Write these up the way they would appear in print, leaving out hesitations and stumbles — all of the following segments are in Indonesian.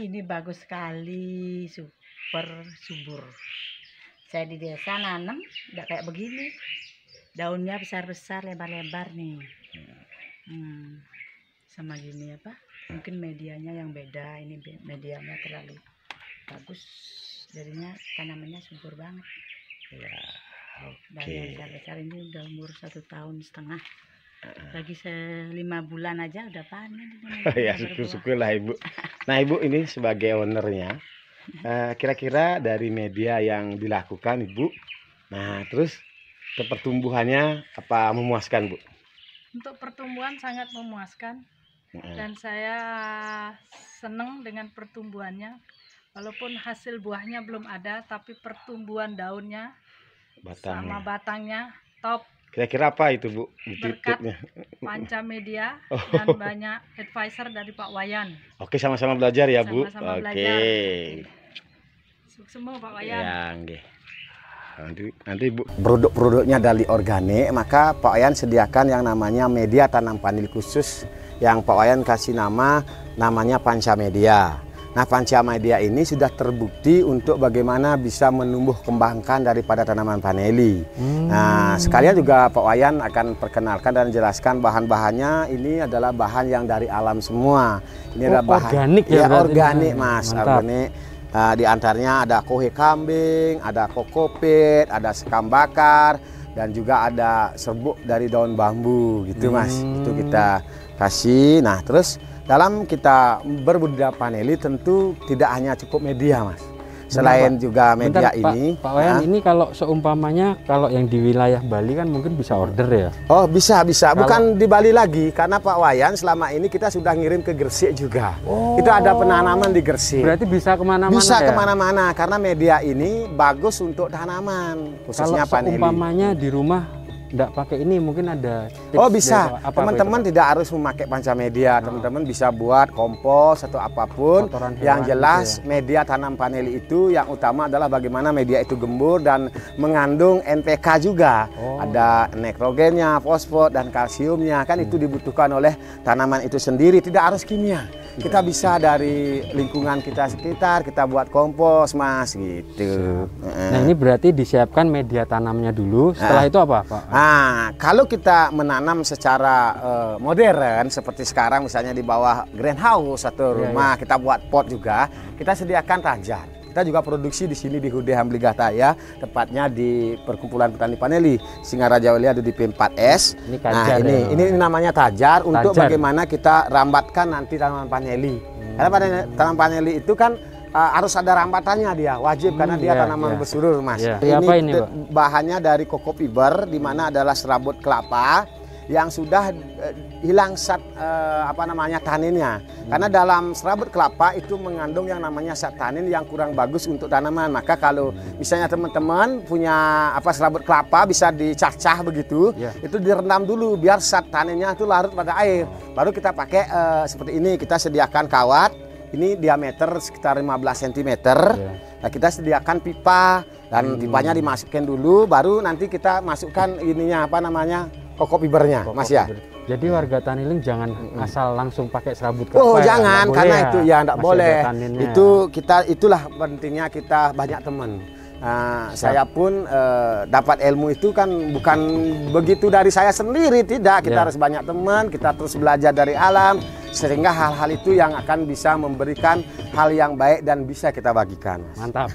ini bagus sekali, super subur. Saya di desa nanam udah kayak begini, daunnya besar-besar, lebar-lebar nih. Sama gini apa? Mungkin medianya yang beda, ini medianya terlalu bagus, jadinya tanamannya subur banget. Ya, Dan yang besar-besar ini udah umur 1,5 tahun. Lagi 5 bulan aja udah panen. ya syukur-syukur lah Ibu. Nah Ibu ini sebagai ownernya, kira-kira dari media yang dilakukan Ibu, nah terus pertumbuhannya apa memuaskan Bu? Untuk pertumbuhan sangat memuaskan dan saya senang dengan pertumbuhannya. Walaupun hasil buahnya belum ada, tapi pertumbuhan daunnya sama batangnya top. Kira-kira apa itu Bu? Berkat Panca Media dan banyak advisor dari Pak Wayan. Oke, sama-sama belajar ya Bu. Sama-sama Oke. belajar. Sukses semua Pak Wayan. Ya, nanti Bu. Produk-produknya dari organik, maka Pak Wayan sediakan yang namanya media tanam panel khusus yang Pak Wayan kasih namanya Panca Media. Nah, Panca Media ini sudah terbukti untuk bagaimana bisa menumbuh kembangkan daripada tanaman paneli. Nah, sekalian juga Pak Wayan akan perkenalkan dan jelaskan bahan-bahannya. Ini adalah bahan yang dari alam semua. Ini adalah bahan organik ya, organik Mas, mantap. organik. Di antaranya ada kohe kambing, ada kokopit, ada sekam bakar, dan juga ada serbuk dari daun bambu gitu Mas. Itu kita kasih. Nah, terus dalam kita berbudidaya paneli tentu tidak hanya cukup media Mas. Selain juga media ini. Pak Wayan, ini kalau seumpamanya kalau yang di wilayah Bali kan mungkin bisa order ya? Oh bisa. Bukan di Bali lagi, karena Pak Wayan selama ini kita sudah ngirim ke Gresik juga. Kita ada penanaman di Gresik. Berarti bisa kemana-mana Bisa ya? kemana-mana, karena media ini bagus untuk tanaman, khususnya kalau paneli. seumpamanya di rumah enggak pakai ini, mungkin ada tips. Oh bisa, apa teman-teman tidak harus memakai panca media, teman-teman bisa buat kompos atau apapun. Kotoran hewan Yang jelas gitu ya. media tanam paneli itu yang utama adalah bagaimana media itu gembur dan mengandung NPK juga. Ada nitrogennya, fosfor dan kalsiumnya, kan itu dibutuhkan oleh tanaman itu sendiri, tidak harus kimia. Kita bisa dari lingkungan kita sekitar, kita buat kompos Mas gitu. Nah ini berarti disiapkan media tanamnya dulu, setelah itu apa Pak? Nah, kalau kita menanam secara modern seperti sekarang misalnya di bawah greenhouse atau rumah, kita buat pot juga, kita sediakan tajar. Kita juga produksi di sini di Hude Hambligata ya, tepatnya di Perkumpulan Petani Paneli Singaraja Welia di P4S. Ini tajar, nah, ini namanya tajar untuk bagaimana kita rambatkan nanti tanaman paneli. Karena tanaman paneli itu kan harus ada rambatannya dia, wajib karena dia tanaman bersurur Mas. Ini apa ini Pak? Bahannya dari koko fiber, di mana adalah serabut kelapa yang sudah hilang taninnya. Karena dalam serabut kelapa itu mengandung yang namanya zat tanin yang kurang bagus untuk tanaman. Maka kalau misalnya teman-teman punya serabut kelapa bisa dicacah begitu, itu direndam dulu biar zat taninnya itu larut pada air. Baru kita pakai seperti ini, kita sediakan kawat. Ini diameter sekitar 15 cm. Nah, kita sediakan pipa dan pipanya dimasukkan dulu, baru nanti kita masukkan ininya koko fibernya, Mas ya. Jadi warga Taniling jangan asal langsung pakai serabut kelapa. Oh, jangan, karena itu ya enggak boleh. Itulah pentingnya kita banyak teman. Saya pun dapat ilmu itu kan bukan begitu dari saya sendiri, tidak. Kita harus banyak teman, kita terus belajar dari alam, sehingga hal-hal itu yang akan bisa memberikan hal yang baik dan bisa kita bagikan. Mantap.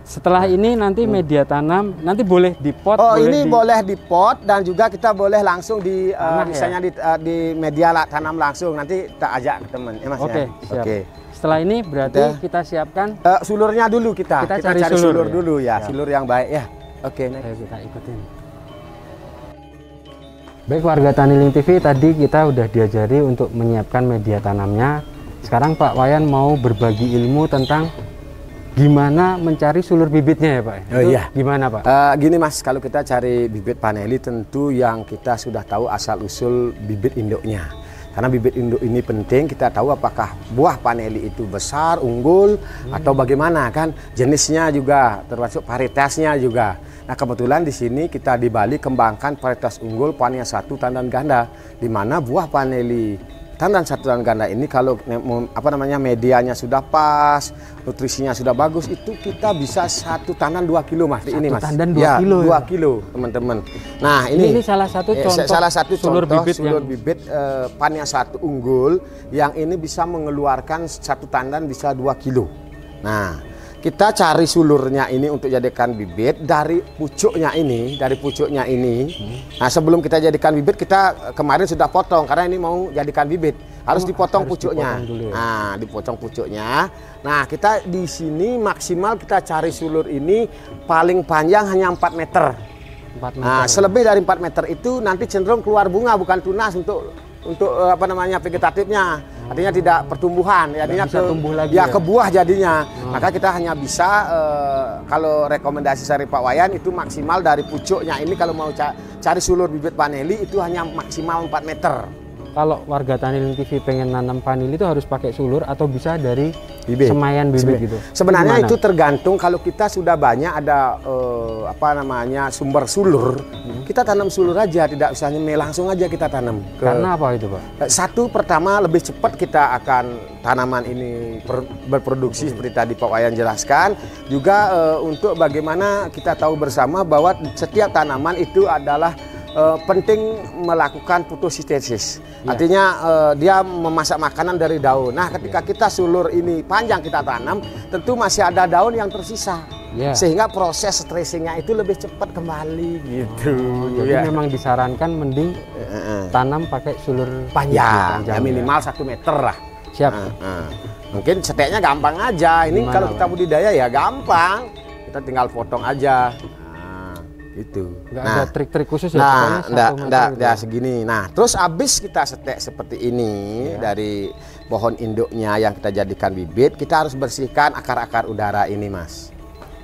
Setelah ini nanti media tanam nanti boleh di pot. Oh, ini boleh di pot dan juga kita boleh langsung di misalnya di media tanam langsung. Nanti kita ajak ke teman, ya Mas. Oke, siap. Setelah ini berarti kita siapkan sulurnya dulu kita cari sulur dulu ya, sulur yang baik ya. Oke, ayo kita ikutin. Baik warga Taniling TV, tadi kita udah diajari untuk menyiapkan media tanamnya. Sekarang Pak Wayan mau berbagi ilmu tentang gimana mencari sulur bibitnya ya Pak? Oh iya. Gimana Pak? Gini Mas, kalau kita cari bibit paneli tentu yang kita sudah tahu asal-usul bibit induknya. Karena bibit induk ini penting, kita tahu apakah buah paneli itu besar, unggul, atau bagaimana kan. Jenisnya juga, termasuk varietasnya juga. Nah kebetulan di sini kita di Bali kembangkan varietas unggul Pania 1 tandan ganda. Di mana buah paneli tandan satu tandan ganda ini kalau medianya sudah pas, nutrisinya sudah bagus, itu kita bisa satu tandan 2 kilo Mas. Ini Mas. Tandan 2 ya, kilo. 2 kilo teman-teman. Nah ini salah satu contoh sulur bibit Pania 1 unggul yang ini bisa mengeluarkan satu tandan bisa 2 kilo. Nah kita cari sulurnya ini untuk jadikan bibit dari pucuknya ini, Nah sebelum kita jadikan bibit, kita kemarin sudah potong karena ini mau jadikan bibit, harus dipotong pucuknya. Nah dipotong pucuknya. Nah kita di sini maksimal kita cari sulur ini paling panjang hanya 4 meter. 4 meter. Nah selebih dari 4 meter itu nanti cenderung keluar bunga bukan tunas untuk vegetatifnya, artinya tidak pertumbuhan, jadinya ke buah jadinya. Maka kita hanya bisa kalau rekomendasi dari Pak Wayan itu maksimal dari pucuknya ini kalau mau cari sulur bibit vanili itu hanya maksimal 4 meter. Kalau warga Tani Ling TV pengen nanam vanili itu harus pakai sulur atau bisa dari semaian bibit gitu? Sebenarnya itu tergantung, kalau kita sudah banyak ada sumber sulur, kita tanam sulur aja, tidak usah nyemai, langsung aja kita tanam. Karena apa itu Pak? Satu, pertama lebih cepat kita akan tanaman ini berproduksi seperti tadi Pak Wayan jelaskan. Juga untuk bagaimana kita tahu bersama bahwa setiap tanaman itu adalah penting melakukan fotosintesis. Artinya dia memasak makanan dari daun. Nah ketika kita sulur ini panjang kita tanam, tentu masih ada daun yang tersisa. Sehingga proses stressingnya itu lebih cepat kembali gitu. Jadi memang disarankan mending tanam pakai sulur panjang ya, minimal 1 meter lah. Siap. Mungkin seteknya gampang aja. Ini kalau kita budidaya ya gampang, kita tinggal potong aja. Itu nggak ada trik-trik khusus ya? Enggak segini. Nah terus habis kita setek seperti ini dari pohon induknya yang kita jadikan bibit, kita harus bersihkan akar-akar udara ini Mas.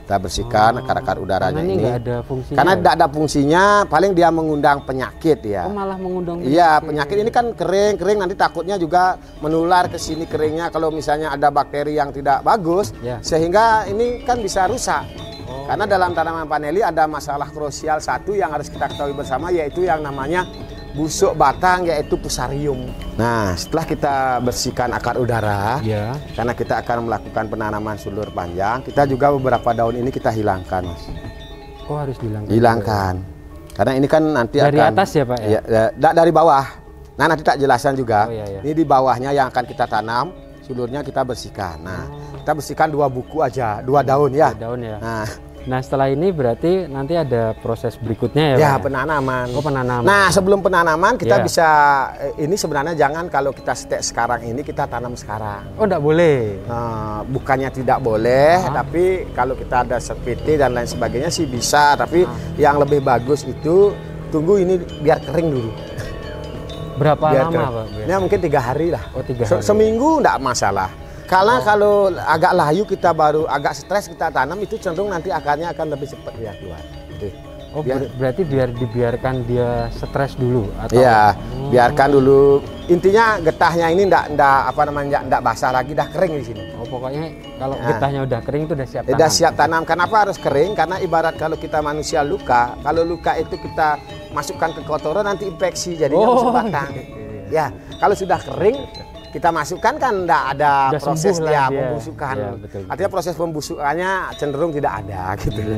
Kita bersihkan akar-akar udaranya ini. Nggak ada fungsinya. Karena tidak ada fungsinya, paling dia mengundang penyakit ya. Malah mengundang penyakit. Iya, penyakit ini kan kering nanti takutnya juga menular ke sini keringnya kalau misalnya ada bakteri yang tidak bagus, sehingga ini kan bisa rusak. Karena dalam tanaman vanili ada masalah krusial satu yang harus kita ketahui bersama, yaitu yang namanya busuk batang, yaitu fusarium. Nah setelah kita bersihkan akar udara, karena kita akan melakukan penanaman sulur panjang, kita juga beberapa daun ini kita hilangkan Mas. Oh harus dihilangkan? Hilangkan. Karena ini kan nanti dari akan atas ya Pak ya? Dari bawah. Nah nanti tak jelasan juga. Ini di bawahnya yang akan kita tanam, sulurnya kita bersihkan. Nah kita bersihkan 2 buku aja, 2 daun ya. 2 daun ya. Nah setelah ini berarti nanti ada proses berikutnya ya Pak? Ya penanaman. Oh penanaman. Nah sebelum penanaman kita bisa, ini sebenarnya jangan kalau kita setek sekarang ini kita tanam sekarang. Oh enggak boleh? Bukannya tidak boleh, tapi kalau kita ada PT dan lain sebagainya sih bisa. Tapi yang lebih bagus itu tunggu ini biar kering dulu. Berapa lama Pak? Ya mungkin 3 hari lah. Oh 3 hari. Seminggu enggak masalah. Karena kalau agak layu kita baru agak stres kita tanam, itu cenderung nanti akarnya akan lebih cepat ya keluar. Oh berarti dibiarkan dia stres dulu atau? Iya, biarkan dulu. Intinya getahnya ini enggak basah lagi, dah kering di sini. Oh pokoknya kalau getahnya udah kering itu udah siap tanam. Udah siap tanam. Kenapa harus kering? Karena ibarat kalau kita manusia luka, kalau luka itu kita masukkan ke kotoran nanti infeksi jadinya busuk batang. Ya, kalau sudah kering kita masukkan kan enggak ada proses dia pembusukan. Artinya proses pembusukannya cenderung tidak ada gitu.